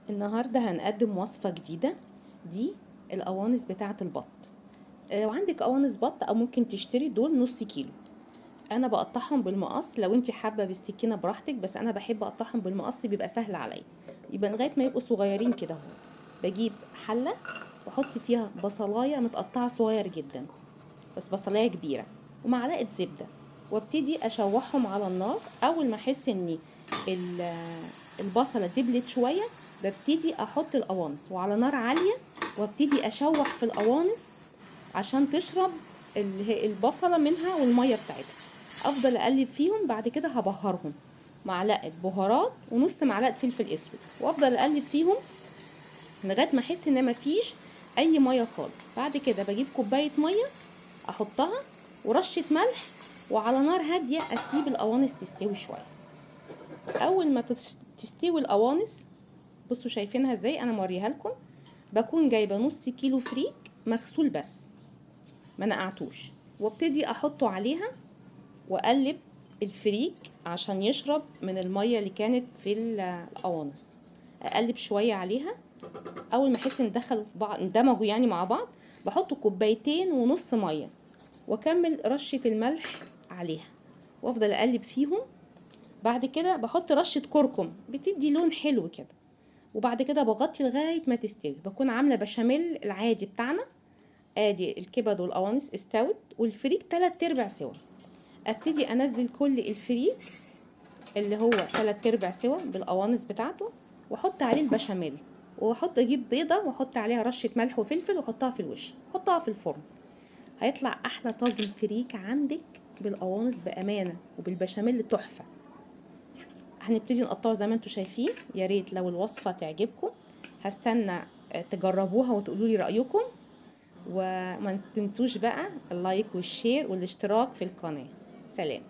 النهاردة هنقدم وصفة جديدة. دي القوانص بتاعة البط. لو عندك قوانص بط او ممكن تشتري دول نص كيلو. انا بقطعهم بالمقص، لو انت حابة بالسكينة براحتك، بس انا بحب اقطعهم بالمقص، بيبقى سهل عليا، يبقى لغاية ما يبقوا صغيرين كده اهو. بجيب حلة واحط فيها بصلاية متقطعة صغير جدا، بس بصلاية كبيرة، ومعلقة زبدة، وابتدي اشوحهم على النار. اول ما احس ان البصلة دبلت شوية ببتدي احط القوانص وعلى نار عالية، وابتدي اشوح في القوانص عشان تشرب البصلة منها والمية بتاعتها. افضل اقلب فيهم، بعد كده هبهرهم معلقة بهارات ونص معلقة فلفل اسود، وافضل اقلب فيهم لغاية ما احس ان مفيش اي مية خالص. بعد كده بجيب كوباية مية احطها ورشة ملح، وعلى نار هادية اسيب القوانص تستوي شوية. اول ما تستوي القوانص، بصوا شايفينها ازاي، انا موريها لكم. بكون جايبه نص كيلو فريك مغسول بس ما نقعتوش، وابتدي احطه عليها واقلب الفريك عشان يشرب من الميه اللي كانت في القوانص. اقلب شويه عليها، اول ما احس ان دخلوا في بعض، اندمجوا يعني مع بعض، بحط كوبايتين ونص ميه واكمل رشه الملح عليها، وافضل اقلب فيهم. بعد كده بحط رشه كركم بتدي لون حلو كده، وبعد كده بغطي لغايه ما تستوي. بكون عامله بشاميل العادي بتاعنا. ادي الكبد والقوانص استوت والفريك 3/4 سوا. ابتدي انزل كل الفريك اللي هو 3/4 سوا بالقوانص بتاعته، واحط عليه البشاميل، اجيب بيضه واحط عليها رشه ملح وفلفل واحطها في الوش، احطها في الفرن. هيطلع احلى طاجن فريك عندك بالقوانص بامانه، وبالبشاميل تحفه. هنبتدي نقطعه زي ما انتم شايفين. يا ريت لو الوصفه تعجبكم، هستنى تجربوها وتقولوا لي رايكم، وما تنسوش بقى اللايك والشير والاشتراك في القناه. سلام.